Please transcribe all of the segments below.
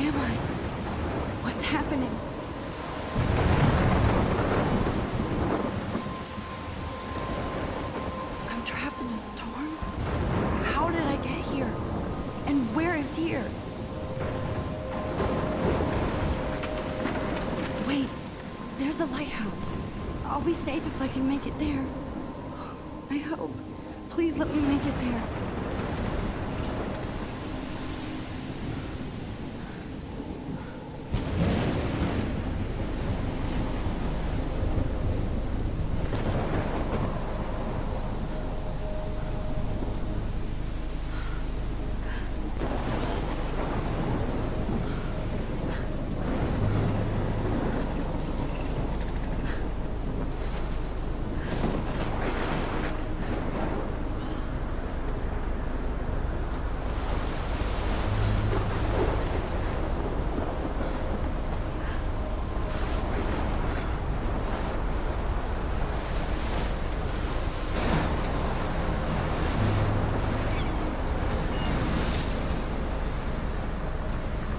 am I? What's happening? I'm trapped in a storm? How did I get here? And where is here? Wait, there's the lighthouse. I'll be safe if I can make it there. I hope. Please let me make it there.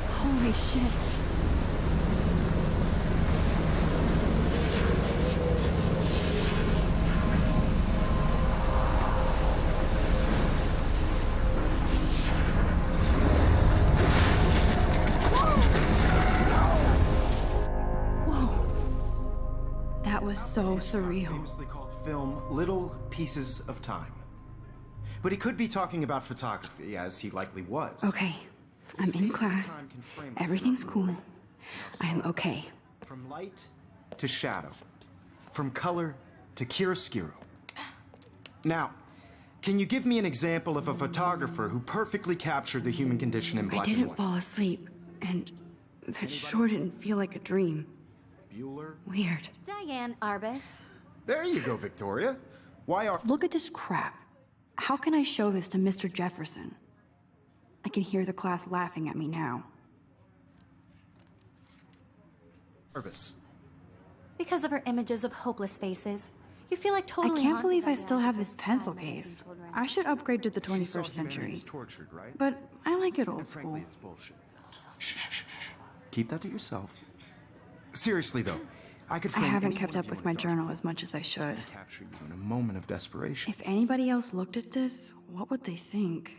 Holy shit. Whoa. That was so surreal. Famously called film Little Pieces of Time. But he could be talking about photography, as he likely was. Okay. I'm in class. Everything's cool. I'm okay. From light to shadow. From color to chiaroscuro. Now, can you give me an example of a photographer who perfectly captured the human condition in black and I didn't white? fall asleep, and that sure didn't feel like a dream. Bueller? Weird. Diane Arbus. There you go, Victoria. Why are... Look at this crap. How can I show this to Mr. Jefferson? I can hear the class laughing at me now. Nervous. Because of her images of hopeless faces. You feel like totally I can't haunted believe by I the still eyes have of this those pencil sad case. menacing children. I should upgrade to the She saw 21st century. humanity's tortured, right? But I like it old And school. frankly, it's bullshit. Shh, shh, shh, shh. Keep that to yourself. Seriously, though, I could I frame haven't any kept one of up you with in my a dark journal room as much as I should. and capture you in a moment of desperation. If anybody else looked at this, what would they think?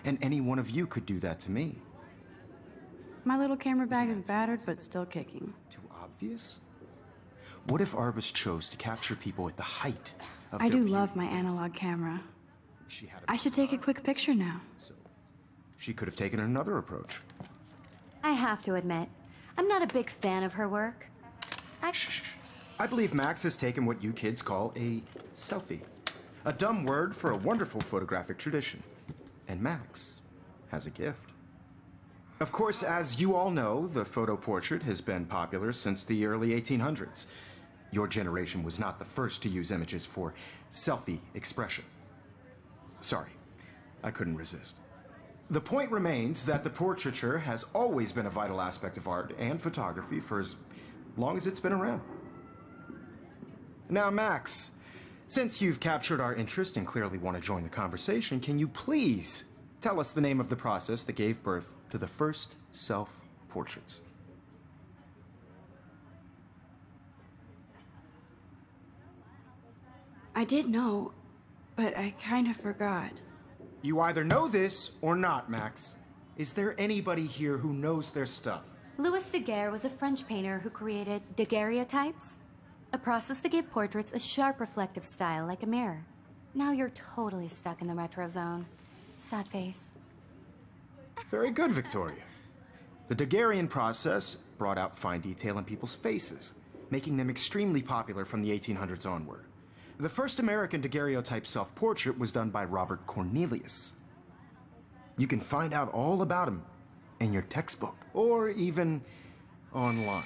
And any one of you could do that to me. My little camera bag is battered, but still kicking. Too obvious? What if Arbus chose to capture people at the height of I their do love beauty? my analog camera. She had a I should take a quick picture now. So she could have taken another approach. I have to admit, I'm not a big fan of her work. I believe Max has taken what you kids call a selfie. A dumb word for a wonderful photographic tradition. And Max has a gift. Of course, as you all know, the photo portrait has been popular since the early 1800s. Your generation was not the first to use images for selfie expression. Sorry, I couldn't resist. The point remains that the portraiture has always been a vital aspect of art and photography for as long as it's been around. Now, Max, since you've captured our interest and clearly want to join the conversation, can you please tell us the name of the process that gave birth to the first self-portraits? I did know, but I kind of forgot. You either know this or not, Max. Is there anybody here who knows their stuff? Louis Daguerre was a French painter who created daguerreotypes, a process that gave portraits a sharp reflective style like a mirror. Now you're totally stuck in the retro zone. Sad face. Very good, Victoria. The Daguerrean process brought out fine detail in people's faces, making them extremely popular from the 1800s onward. The first American daguerreotype self-portrait was done by Robert Cornelius. You can find out all about him in your textbook, or even online.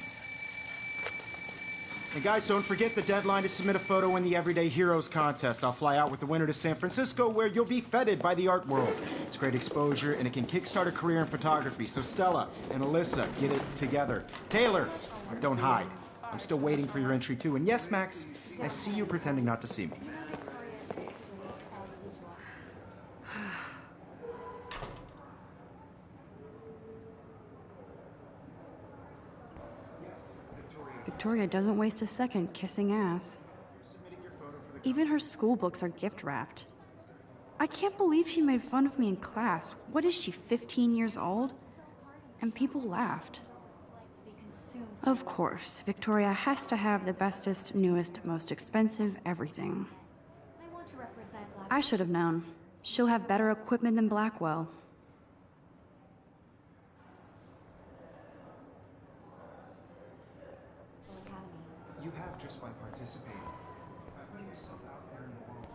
And guys, don't forget the deadline to submit a photo in the Everyday Heroes contest. I'll fly out with the winner to San Francisco, where you'll be feted by the art world. It's great exposure, and it can kickstart a career in photography. So Stella and Alyssa, get it together. Taylor, don't hide. I'm still waiting for your entry too. And yes, Max, I see you pretending not to see me. Victoria doesn't waste a second kissing ass. Even her school books are gift wrapped. I can't believe she made fun of me in class. What is she, 15 years old? And people laughed. Of course, Victoria has to have the bestest, newest, most expensive everything. I should have known. She'll have better equipment than Blackwell. You have just by participating. By putting yourself out there in the world.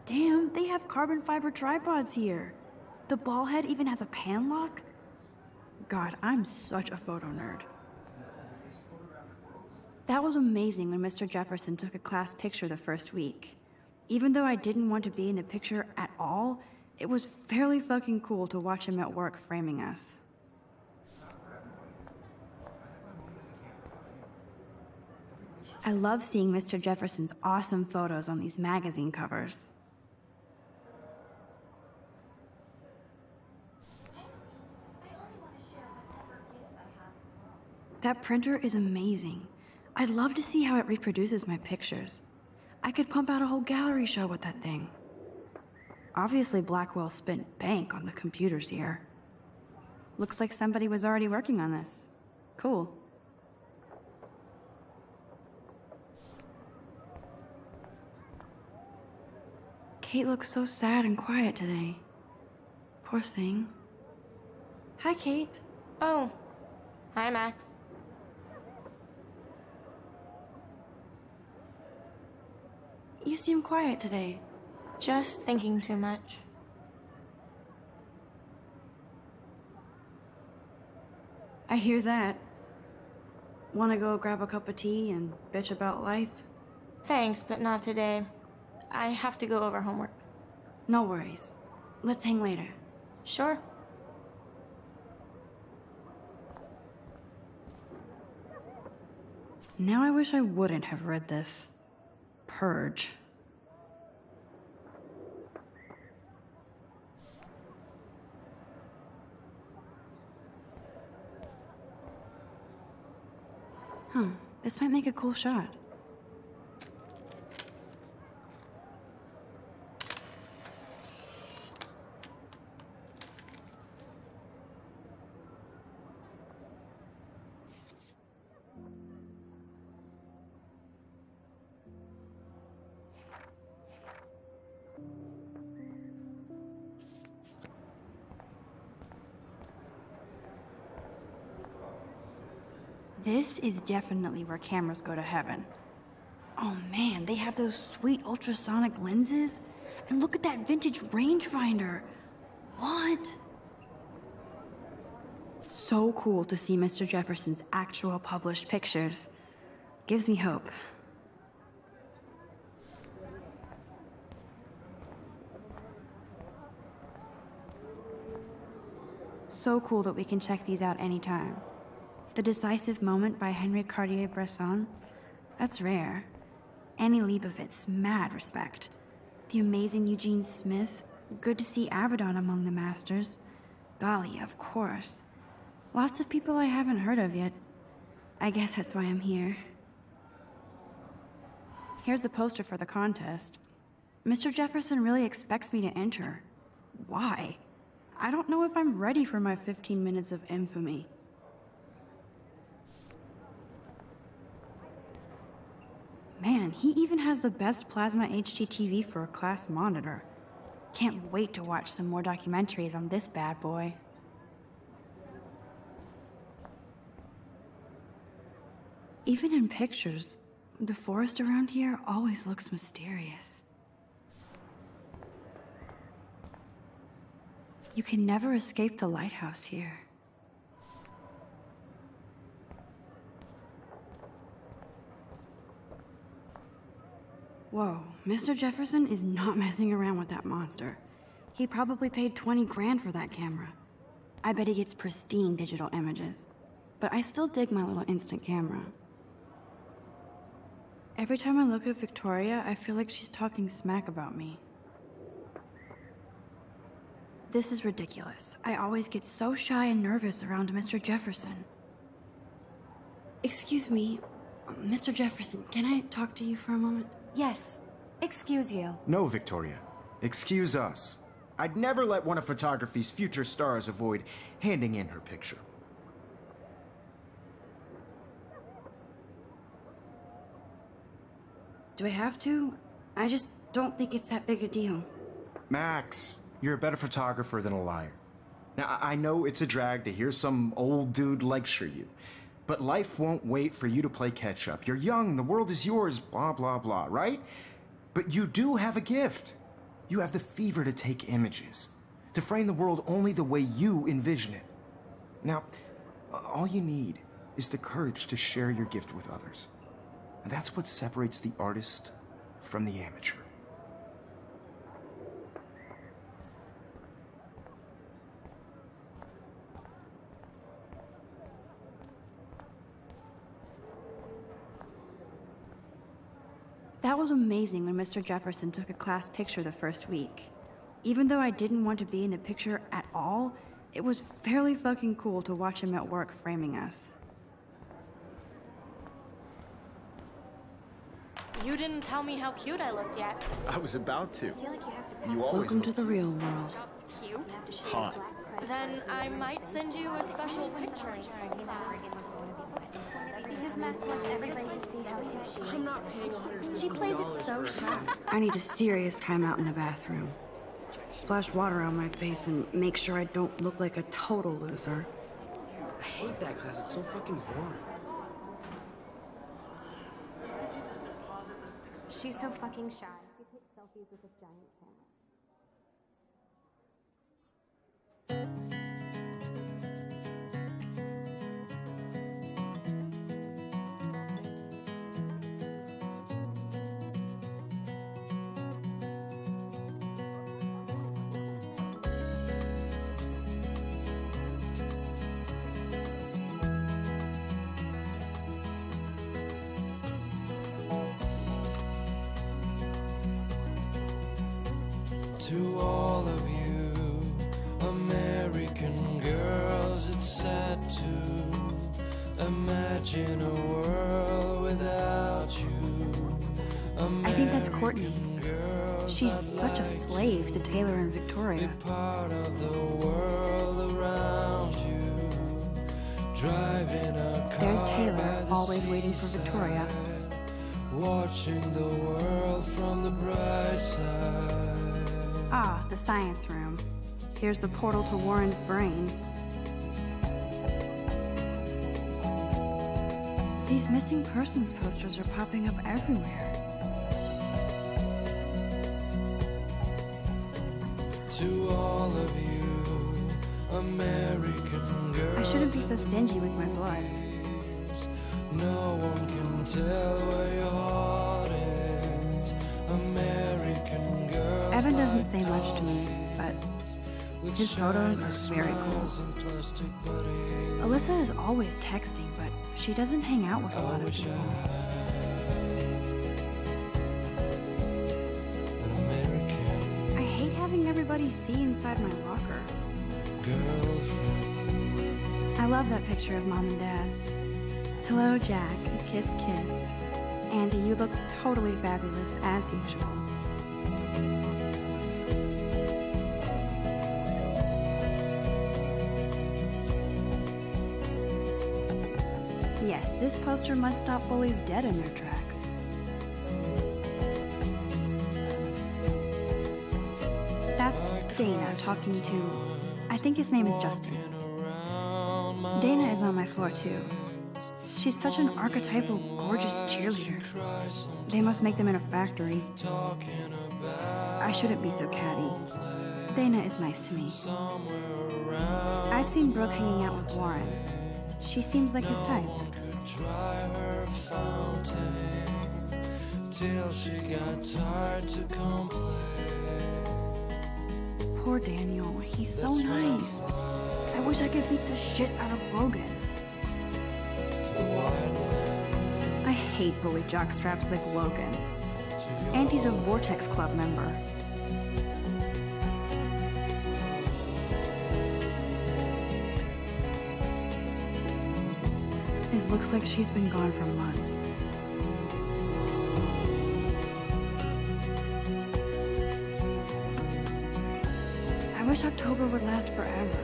Damn, they have carbon fiber tripods here. The ball head even has a pan lock? God, I'm such a photo nerd. That was amazing when Mr. Jefferson took a class picture the first week. Even though I didn't want to be in the picture at all, it was fairly fucking cool to watch him at work framing us. I love seeing Mr. Jefferson's awesome photos on these magazine covers. That printer is amazing. I'd love to see how it reproduces my pictures. I could pump out a whole gallery show with that thing. Obviously, Blackwell spent bank on the computers here. Looks like somebody was already working on this. Cool. Kate looks so sad and quiet today. Poor thing. Hi, Kate. Oh, hi, Max. You seem quiet today. Just thinking too much. I hear that. Wanna go grab a cup of tea and bitch about life? Thanks, but not today. I have to go over homework. No worries. Let's hang later. Sure. Now I wish I wouldn't have read this. Purge. This might make a cool shot. This is definitely where cameras go to heaven. Oh man, they have those sweet ultrasonic lenses. And look at that vintage rangefinder. What? So cool to see Mr. Jefferson's actual published pictures. Gives me hope. So cool that we can check these out anytime. The Decisive Moment by Henry Cartier-Bresson? That's rare. Annie Leibovitz, mad respect. The amazing Eugene Smith? Good to see Avedon among the masters. Dahlia, of course. Lots of people I haven't heard of yet. I guess that's why I'm here. Here's the poster for the contest. Mr. Jefferson really expects me to enter. Why? I don't know if I'm ready for my 15 minutes of infamy. Man, he even has the best plasma HDTV for a class monitor. Can't wait to watch some more documentaries on this bad boy. Even in pictures, the forest around here always looks mysterious. You can never escape the lighthouse here. Whoa, Mr. Jefferson is not messing around with that monster. He probably paid 20 grand for that camera. I bet he gets pristine digital images. But I still dig my little instant camera. Every time I look at Victoria, I feel like she's talking smack about me. This is ridiculous. I always get so shy and nervous around Mr. Jefferson. Excuse me, Mr. Jefferson, can I talk to you for a moment? Yes. Excuse you. No, Victoria. Excuse us. I'd never let one of photography's future stars avoid handing in her picture. Do I have to? I just don't think it's that big a deal. Max, you're a better photographer than a liar. Now, I know it's a drag to hear some old dude lecture you, but life won't wait for you to play catch-up. You're young, the world is yours, blah, blah, blah, right? But you do have a gift. You have the fever to take images, to frame the world only the way you envision it. Now, all you need is the courage to share your gift with others. And that's what separates the artist from the amateur. That was amazing when Mr. Jefferson took a class picture the first week. Even though I didn't want to be in the picture at all, it was fairly fucking cool to watch him at work framing us. You didn't tell me how cute I looked yet. I was about to. You always Welcome to look the real world. Just cute? hot. Then I might send you a special picture. Because Max wants everybody to see how cute she is. I'm not paying $100. She plays it so shy. I need a serious timeout in the bathroom. Splash water on my face and make sure I don't look like a total loser. I hate that class. It's so fucking boring. She's so fucking shy. She takes selfies with a giant camera. To all of you American girls, it's sad to imagine a world without you. I think that's Courtney. American girls, She's I'd such a like slave to Taylor and Victoria. be part of the world around you. Driving a car There's by Taylor, the always waiting for Victoria. watching the world from the bright side. Ah, the science room. Here's the portal to Warren's brain. These missing persons posters are popping up everywhere. To all of you American girls, I shouldn't be so stingy with my blood. no one can tell where your heart is. American girls, Evan doesn't say much to me, but his photos are very cool. Alyssa is always texting, but she doesn't hang out with a lot of people. An American I hate having everybody see inside my locker. girlfriend. I love that picture of Mom and Dad. Hello, Jack. Kiss, kiss. Andy, you look totally fabulous, as usual. Yes, this poster must stop bullies dead in their tracks. That's Dana talking to... I think his name is Justin. Dana is on my floor, too. She's such an archetypal, gorgeous cheerleader. They must make them in a factory. I shouldn't be so catty. Dana is nice to me. I've seen Brooke hanging out with Warren. She seems like his type. Try her fountain till she got tired to complain. Poor Daniel, he's so nice. I wish I could beat the shit out of Logan. I hate bully jockstraps like Logan. And he's a Vortex Club member. It looks like she's been gone for months. I wish October would last forever.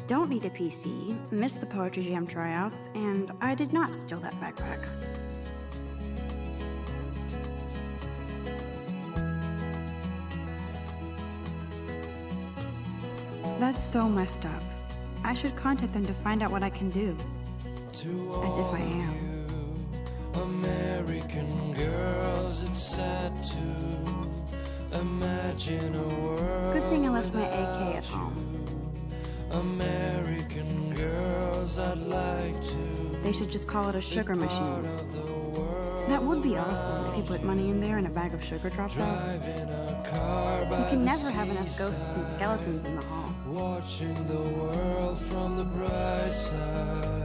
Don't need a PC, missed the Poetry Jam tryouts, and I did not steal that backpack. That's so messed up. I should contact them to find out what I can do. As if I am. American girls, it's sad to imagine a world. Good thing I left my AK at home. American girls, I'd like to. They should just call it a sugar machine. That would be awesome if you put money in there and a bag of sugar drops out. Driving a car by You can the never have enough ghosts and skeletons in the hall. watching the world from the bright side.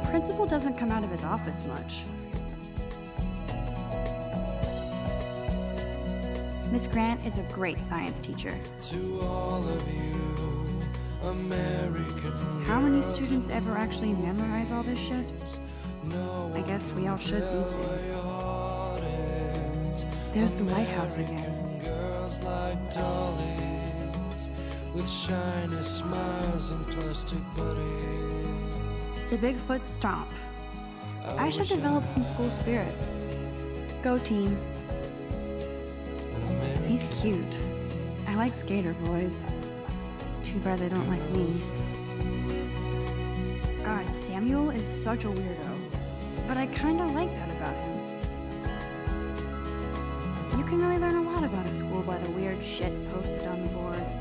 Principal doesn't come out of his office much. Miss Grant is a great science teacher. To all of you American How many students ever actually memorize all this shit? no I guess we all should these where days. your heart is. There's the lighthouse again. Girls like dollies with shiny smiles and plastic bodies. The Bigfoot stomp. I should develop some school spirit. Go team. He's cute. I like skater boys. Too bad they don't like me. God, Samuel is such a weirdo. But I kinda like that about him. You can really learn a lot about a school by the weird shit posted on the boards.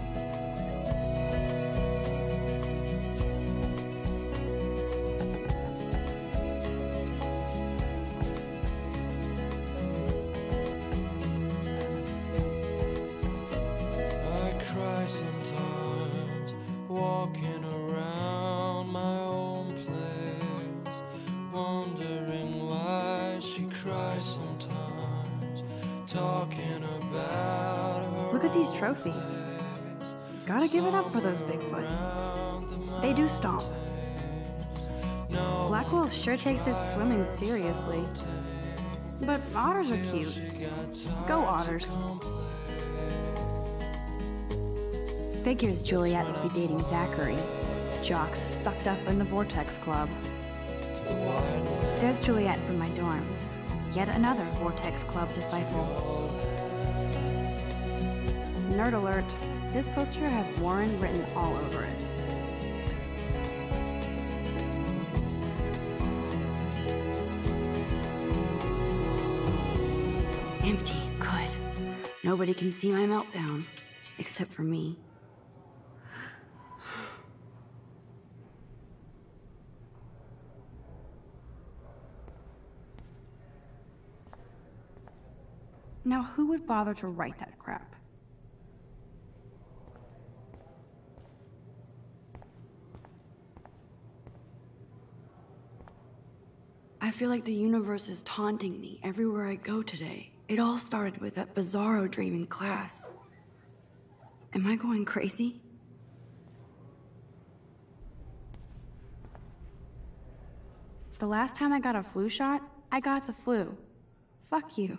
I cry sometimes, walking around my own place, wondering why she cries sometimes, talking about her. Look at these trophies. Gotta give it up for those Bigfoots. They do stomp. Blackwell sure takes its swimming seriously. But otters are cute. Go otters. Figures Juliet would be dating Zachary. Jocks sucked up in the Vortex Club. There's Juliet from my dorm. Yet another Vortex Club disciple. Nerd alert. This poster has Warren written all over it. Empty. Good. Nobody can see my meltdown. Except for me. Now, who would bother to write that crap? I feel like the universe is taunting me everywhere I go today. It all started with that bizarro dream in class. Am I going crazy? The last time I got a flu shot, I got the flu. Fuck you.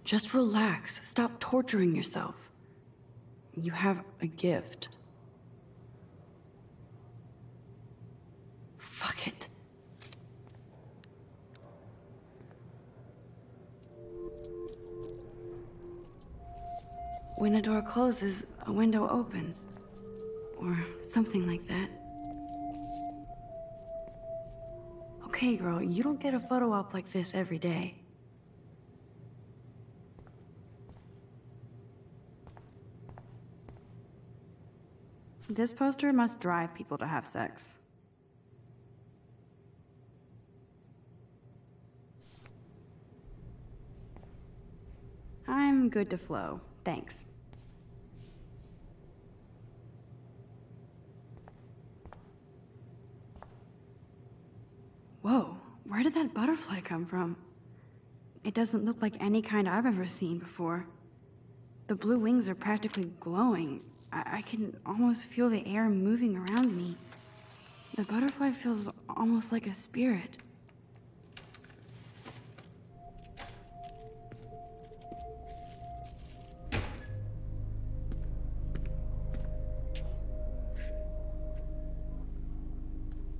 Just relax. Stop torturing yourself. You have a gift. Fuck it. When a door closes, a window opens. Or something like that. Okay, girl, you don't get a photo op like this every day. This poster must drive people to have sex. I'm good to flow, thanks. Whoa, where did that butterfly come from? It doesn't look like any kind I've ever seen before. The blue wings are practically glowing. I can almost feel the air moving around me. The butterfly feels almost like a spirit.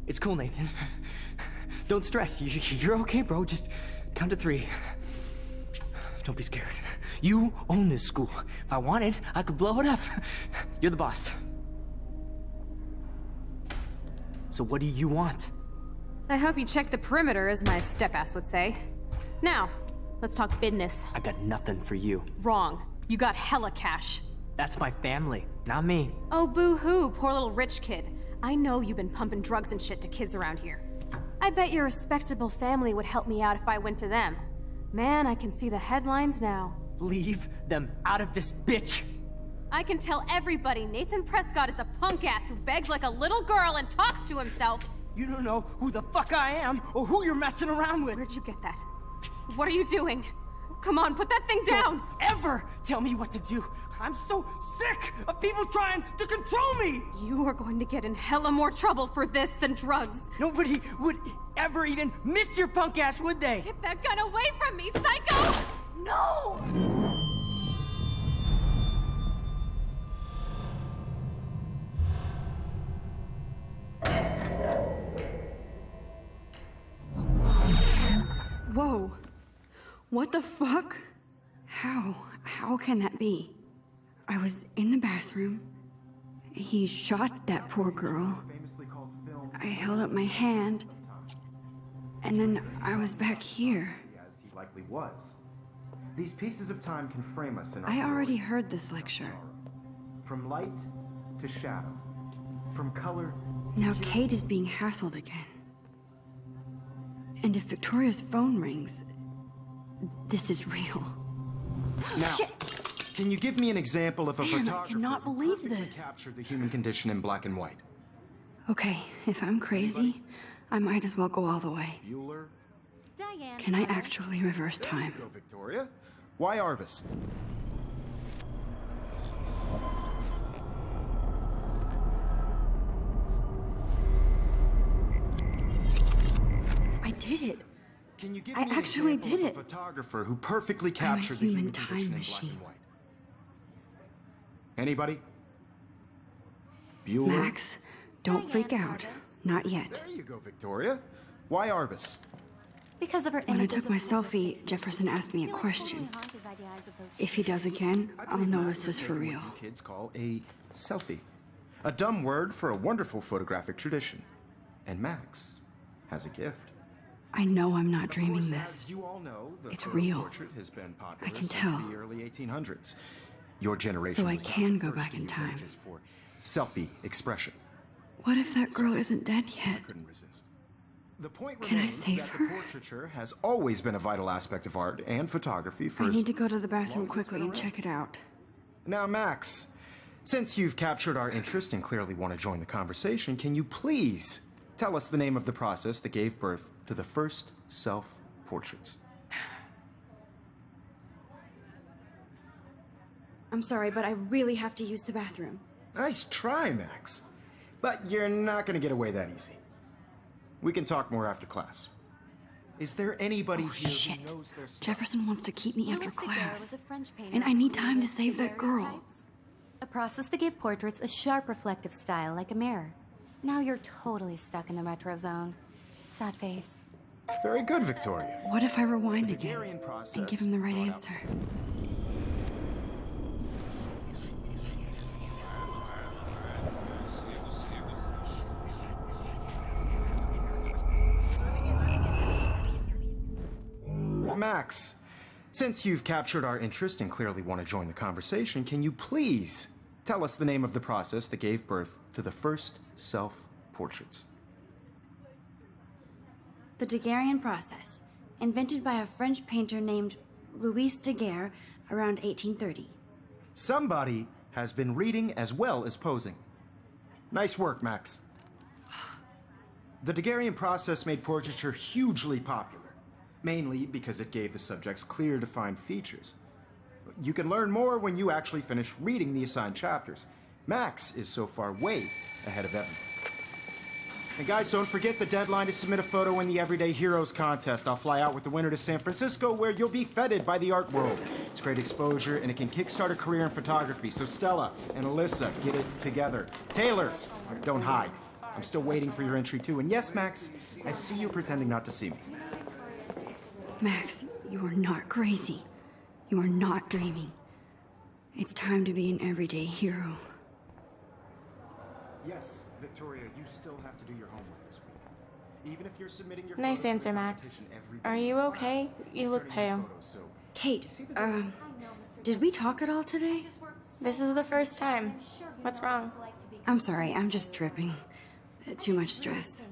It's cool, Nathan. Don't stress. You're okay, bro. Just count to 3. Don't be scared. You own this school. If I wanted, I could blow it up. You're the boss. So what do you want? I hope you checked the perimeter, as my step-ass would say. Now, let's talk business. I got nothing for you. Wrong. You got hella cash. That's my family, not me. Oh, boo-hoo, poor little rich kid. I know you've been pumping drugs and shit to kids around here. I bet your respectable family would help me out if I went to them. Man, I can see the headlines now. Leave them out of this bitch! I can tell everybody Nathan Prescott is a punk ass who begs like a little girl and talks to himself. You don't know who the fuck I am or who you're messing around with. Where'd you get that? What are you doing? Come on, put that thing down! Ever tell me what to do. I'm so sick of people trying to control me. You are going to get in hella more trouble for this than drugs. Nobody would ever even miss your punk ass, would they? Get that gun away from me, psycho! No! Whoa. What the fuck? How can that be? I was in the bathroom. He shot that poor girl. I held up my hand. And then I was back here. As he likely was. These pieces of time can frame us in our I already glory. heard this lecture. From light to shadow. From color. Now Kate is being hassled again. And if Victoria's phone rings, this is real. Now, Shit! can you give me an example of a Man, I photographer cannot who believe perfectly this. captured the human condition in black and white? Okay, if I'm crazy, I might as well go all the way. Bueller? Diane. Can I Arbus. actually reverse There time? you go, Victoria. Why Arbus? I did it. Can you give I me an actually example did of it. a photographer who perfectly captured the human human time condition in machine. black and white? Anybody? Bueller? Max, don't freak Diane out. Arbus. Not yet. There you go, Victoria. Why Arbus? Because of her When I images took my of selfie, faces, Jefferson asked me I a feel like question. totally haunted by the eyes of those If he does again, I I'll believe know Max this is is for doing real. what you kids call a selfie. A dumb word for a wonderful photographic tradition. And Max has a gift. I know I'm not Of dreaming course, this. as you all know, the It's photo real. portrait has been popular I can since tell. the early 1800s. Your generation So I was not can the go first back to in use time. images for selfie expression. What if that girl isn't dead I yet? couldn't resist. The point Can I remains save that her? the portraiture has always been a vital aspect of art and photography for I as need to go to the long bathroom as it's quickly been and around. check it out. Now, Max, since you've captured our interest and clearly want to join the conversation, can you please tell us the name of the process that gave birth to the first self-portraits? I'm sorry, but I really have to use the bathroom. Nice try, Max. But you're not going to get away that easy. We can talk more after class. Is there anybody Oh, here shit. who knows their stuff? Jefferson wants to keep me after Louis Daguerre class. was a French painter And I who need time to created save that girl. daguerreotypes, a process that gave portraits a sharp reflective style like a mirror. Now you're totally stuck in the retro zone. Sad face. Very good, Victoria. What if I rewind again Daguerrean process and give him the right brought out- answer? Max, since you've captured our interest and clearly want to join the conversation, can you please tell us the name of the process that gave birth to the first self-portraits? The Daguerrean process, invented by a French painter named Louis Daguerre around 1830. Somebody has been reading as well as posing. Nice work, Max. The Daguerrean process made portraiture hugely popular, mainly because it gave the subjects clear, defined features. You can learn more when you actually finish reading the assigned chapters. Max is so far way ahead of everyone. And guys, don't forget the deadline to submit a photo in the Everyday Heroes contest. I'll fly out with the winner to San Francisco, where you'll be feted by the art world. It's great exposure, and it can kickstart a career in photography. So Stella and Alyssa, get it together. Taylor, don't hide. I'm still waiting for your entry too. And yes, Max, I see you pretending not to see me. Max, you are not crazy. You are not dreaming. It's time to be an everyday hero. Yes, Victoria, you still have to do your homework this week. Even if you're submitting your Nice photo for answer, the Max. competition every Are day you in okay? class, You look starting your pale. photos, so Kate, did we talk at all today? This is the first time. What's wrong? I'm sorry, I'm just tripping. Too much stress.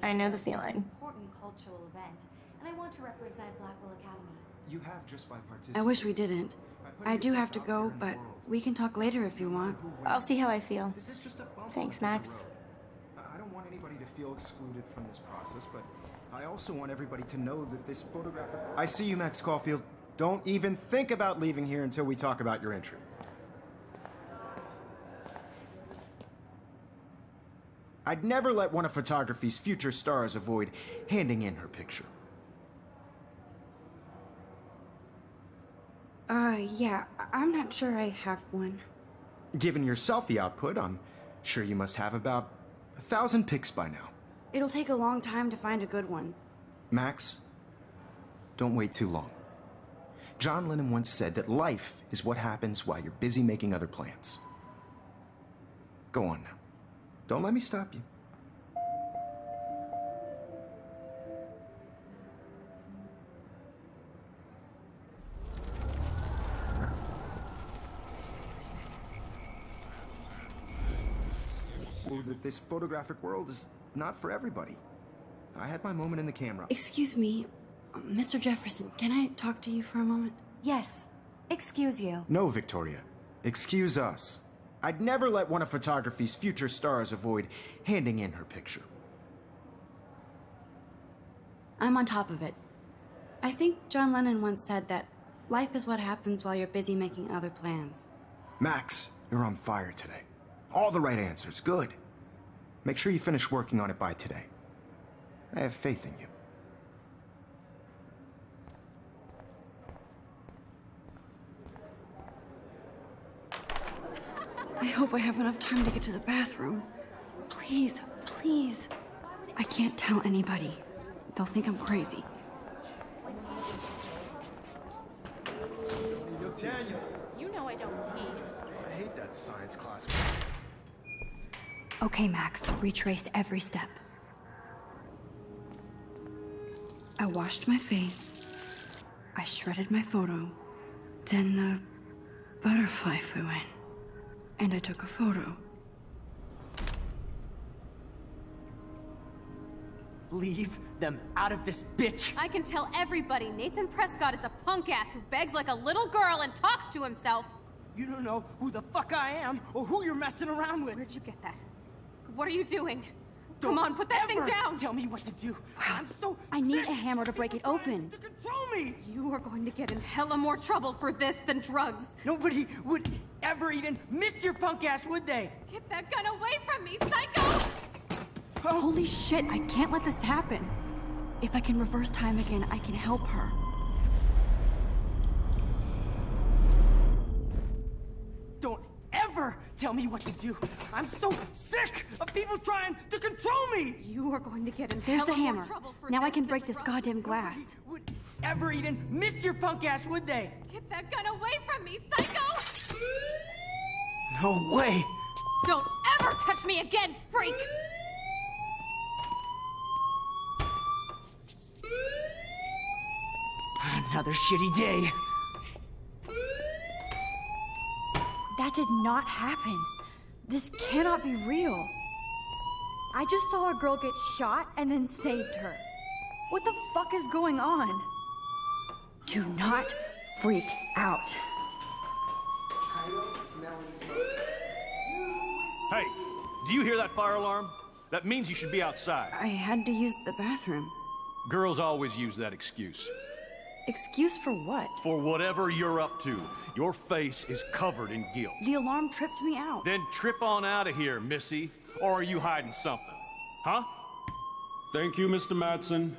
I know the feeling. Important cultural event, and I want to represent Blackwell Academy. you have just by participating. I wish we didn't. I do have to go, but we can talk later if you want. I'll see how I feel. This is just a bump Thanks, on the Max. road. I don't want anybody to feel excluded from this process, but I also want everybody to know that this photographic... I see you, Max Caulfield. Don't even think about leaving here until we talk about your entry. I'd never let one of photography's future stars avoid handing in her picture. Yeah, I'm not sure I have one. Given your selfie output, I'm sure you must have about 1,000 pics by now. It'll take a long time to find a good one. Max, don't wait too long. John Lennon once said that life is what happens while you're busy making other plans. Go on now. Don't let me stop you. That this photographic world is not for everybody. I had my moment in the camera. Excuse me, Mr. Jefferson, can I talk to you for a moment? Yes. Excuse you. No, Victoria. Excuse us. I'd never let one of photography's future stars avoid handing in her picture. I'm on top of it. I think John Lennon once said that life is what happens while you're busy making other plans. Max, you're on fire today. All the right answers. Good. Make sure you finish working on it by today. I have faith in you. I hope I have enough time to get to the bathroom. Please, please. I can't tell anybody. They'll think I'm crazy. Daniel, You know I don't tease. I hate that science class. Okay, Max, retrace every step. I washed my face. I shredded my photo. Then the butterfly flew in. And I took a photo. Leave them out of this bitch! I can tell everybody Nathan Prescott is a punk ass who begs like a little girl and talks to himself. You don't know who the fuck I am or who you're messing around with. Where'd you get that? What are you doing? Come on, put that thing Ever down! Tell me what to do. I'm so I need sick a hammer to of break people it open. trying To control me. You are going to get in hella more trouble for this than drugs. Nobody would ever even miss your punk ass, would they? Get that gun away from me, psycho! Holy shit, I can't let this happen. If I can reverse time again, I can help her. Don't ever tell me what to do. I'm so sick of people trying to control me. You are going to get in There's hella the more hammer. trouble for Now I this can than break this drugs. goddamn glass. Would ever even miss your punk ass, would they? Get that gun away from me, psycho! No way. Don't ever touch me again, freak! Another shitty day. That did not happen. This cannot be real. I just saw a girl get shot and then saved her. What the fuck is going on? Do not freak out. Hey, do you hear that fire alarm? That means you should be outside. I had to use the bathroom. Girls always use that excuse. Excuse for what? For whatever you're up to, your face is covered in guilt. The alarm tripped me out. Then trip on out of here, Missy. Or are you hiding something? Huh? Thank you, Mr. Madsen.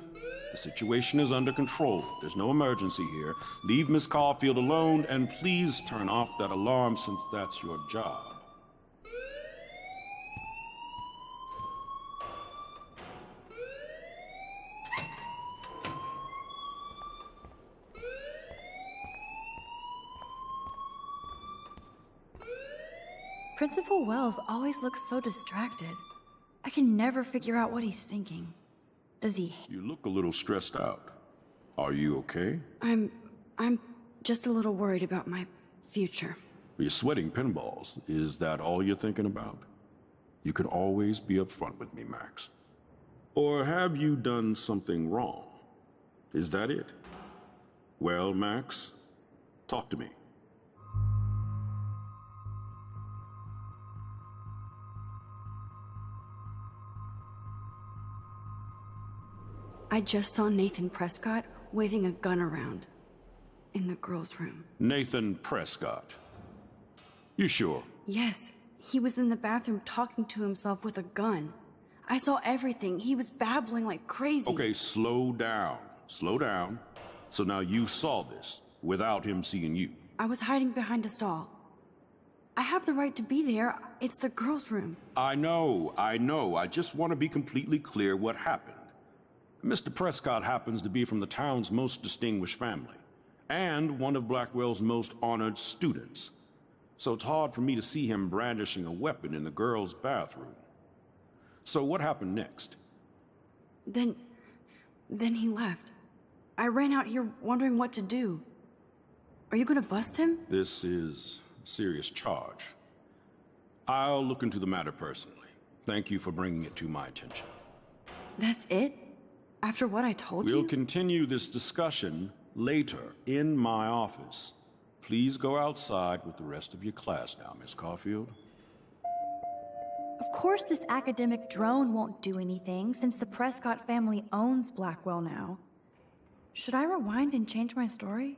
The situation is under control. There's no emergency here. Leave Miss Caulfield alone, and please turn off that alarm since that's your job. Principal Wells always looks so distracted. I can never figure out what he's thinking. Does he... You look a little stressed out. Are you okay? I'm just a little worried about my future. You're sweating pinballs. Is that all you're thinking about? You can always be upfront with me, Max. Or have you done something wrong? Is that it? Well, Max, talk to me. I just saw Nathan Prescott waving a gun around. in the girls' room. Nathan Prescott. You sure? Yes, he was in the bathroom talking to himself with a gun. I saw everything. He was babbling like crazy. Okay, slow down. Slow down. So now you saw this without him seeing you. I was hiding behind a stall. I have the right to be there. It's the girls' room. I know. I just want to be completely clear what happened. Mr. Prescott happens to be from the town's most distinguished family, and one of Blackwell's most honored students. So it's hard for me to see him brandishing a weapon in the girls' bathroom. So what happened next? Then he left. I ran out here wondering what to do. Are you gonna bust him? This is a serious charge. I'll look into the matter personally. Thank you for bringing it to my attention. That's it? After what I told you? We'll continue this discussion later in my office. Please go outside with the rest of your class now, Miss Caulfield. Of course this academic drone won't do anything, since the Prescott family owns Blackwell now. Should I rewind and change my story?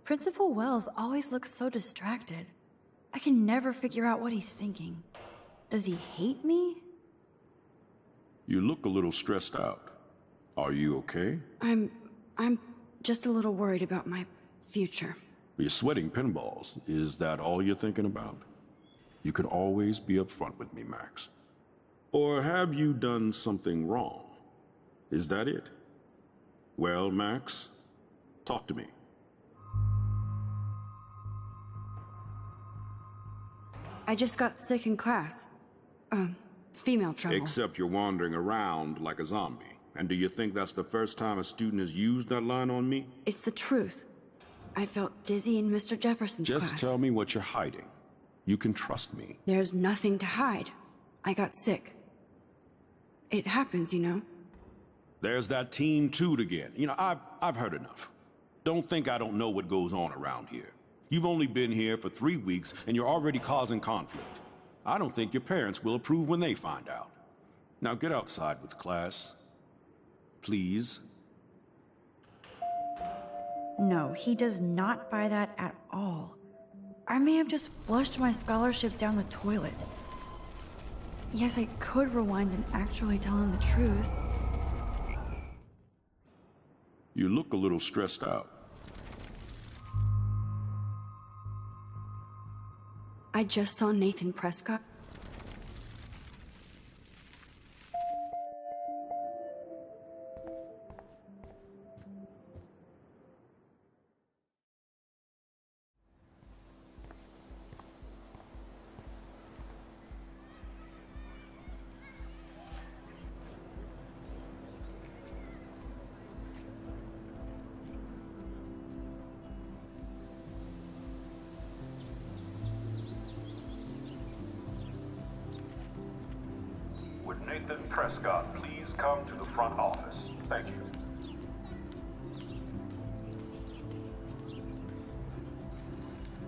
Principal Wells always looks so distracted. I can never figure out what he's thinking. Does he hate me? You look a little stressed out. Are you okay? I'm just a little worried about my future. You're sweating pinballs. Is that all you're thinking about? You can always be upfront with me, Max. Or have you done something wrong? Is that it? Well, Max, talk to me. I just got sick in class. Female trouble. Except you're wandering around like a zombie. And do you think that's the first time a student has used that line on me? It's the truth. I felt dizzy in Mr. Jefferson's class. Just tell me what you're hiding. You can trust me. There's nothing to hide. I got sick. It happens, you know. There's that teen toot again. You know, I've heard enough. Don't think I don't know what goes on around here. You've only been here for 3 weeks, and you're already causing conflict. I don't think your parents will approve when they find out. Now get outside with class. Please. No, he does not buy that at all. I may have just flushed my scholarship down the toilet. Yes, I could rewind and actually tell him the truth. You look a little stressed out. I just saw Nathan Prescott. Would Nathan Prescott please come to the front office? Thank you.